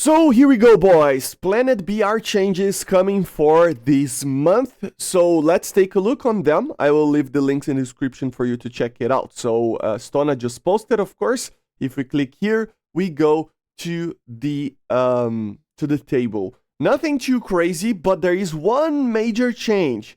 So here we go, boys. Planet BR changes coming for this month. So let's take a look on them. I will leave the links in the description for you to check it out. So Stona just posted, of course. If we click here, we go to the table. Nothing too crazy, but there is one major change.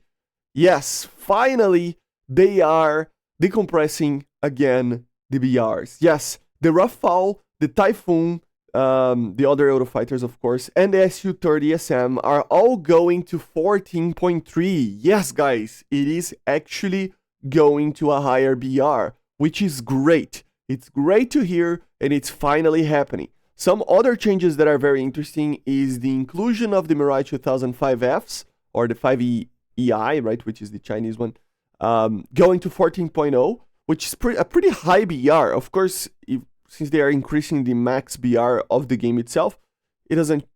Yes, finally they are decompressing again the BRs. Yes, the Rafale, the Typhoon, the other Eurofighters, of course, and the Su-30SM are all going to 14.3. Yes, guys, it is actually going to a higher BR, which is great. It's great to hear, and it's finally happening. Some other changes that are very interesting is the inclusion of the Mirai 2005Fs, or the 5EI, right, which is the Chinese one, going to 14.0, which is a pretty high BR. Of course, since they are increasing the max BR of the game itself, it doesn't,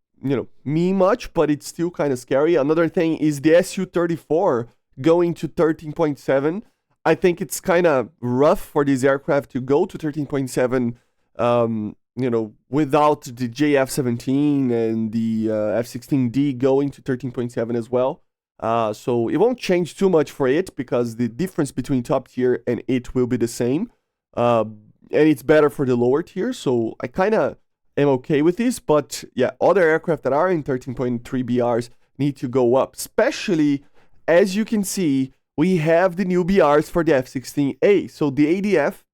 mean much, but it's still kind of scary. Another thing is the Su-34 going to 13.7. I think it's kind of rough for this aircraft to go to 13.7, without the JF-17 and the F-16D going to 13.7 as well. So it won't change too much for it because the difference between top tier and it will be the same. And it's better for the lower tier, so I kind of am okay with this. But yeah, other aircraft that are in 13.3 BRs need to go up. Especially, as you can see, we have the new BRs for the F-16A. So the ADF,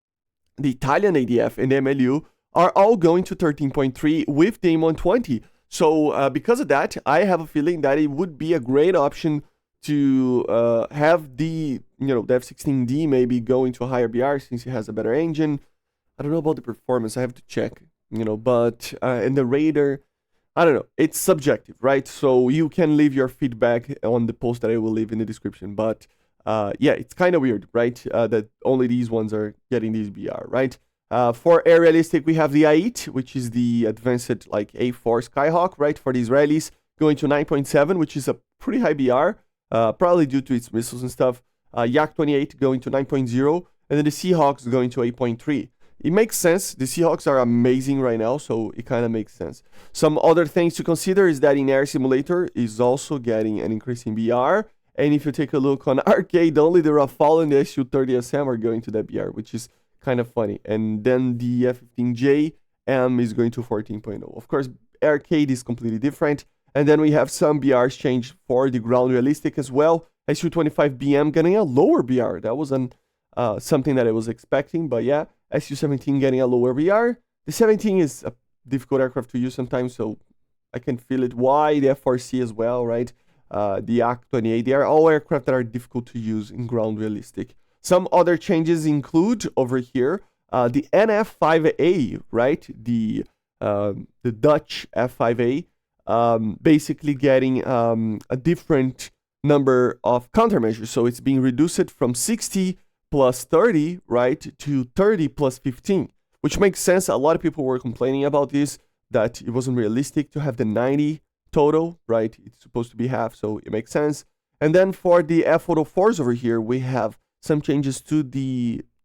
the Italian ADF, and the MLU are all going to 13.3 with the AIM-120. So because of that, I have a feeling that it would be a great option to have the F-16D maybe going to a higher BR since it has a better engine. I don't know about the performance. I have to check, but and the radar, I don't know. It's subjective, right? So you can leave your feedback on the post that I will leave in the description. But yeah, it's kind of weird, right? That only these ones are getting these BR, right? For air realistic, we have the A8, which is the advanced like A4 Skyhawk, right? For the Israelis, going to 9.7, which is a pretty high BR, probably due to its missiles and stuff. Yak 28 going to 9.0, and then the Seahawks going to 8.3. It makes sense. The Seahawks are amazing right now, so it kind of makes sense. Some other things to consider is that in Air Simulator is also getting an increase in BR. And if you take a look on arcade, only the Rafale and the Su-30SM are going to that BR, which is kind of funny. And then the F-15J is going to 14.0. Of course, arcade is completely different. And then we have some BRs changed for the ground realistic as well. Su-25BM getting a lower BR. That was something that I was expecting, but yeah. Su-17 getting a lower BR. The 17 is a difficult aircraft to use sometimes, so I can feel it. Why the F4C as well, right? The Yak 28. They are all aircraft that are difficult to use in ground realistic. Some other changes include over here the NF5A, right? The Dutch F5A, basically getting a different number of countermeasures. So it's being reduced from 60 plus 30, right, to 30 plus 15, which makes sense. A lot of people were complaining about this, that it wasn't realistic to have the 90 total, right? It's supposed to be half, so it makes sense. And then for the F-404s over here, we have some changes to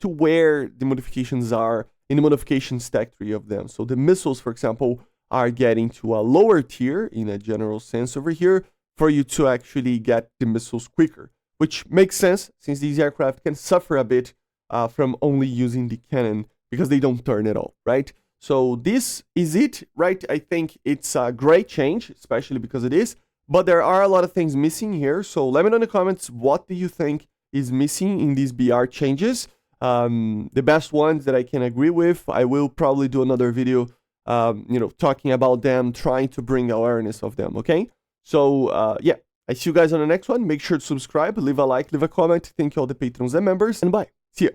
where the modifications are in the modification stack tree of them. So the missiles, for example, are getting to a lower tier in a general sense over here for you to actually get the missiles quicker, which makes sense since these aircraft can suffer a bit from only using the cannon because they don't turn at all, right? So this is it, right? I think it's a great change, especially because it is, but there are a lot of things missing here. So let me know in the comments, what do you think is missing in these BR changes? The best ones that I can agree with, I will probably do another video, talking about them, trying to bring awareness of them, okay? So yeah. I see you guys on the next one. Make sure to subscribe, leave a like, leave a comment. Thank you all the patrons and members, and bye. See ya.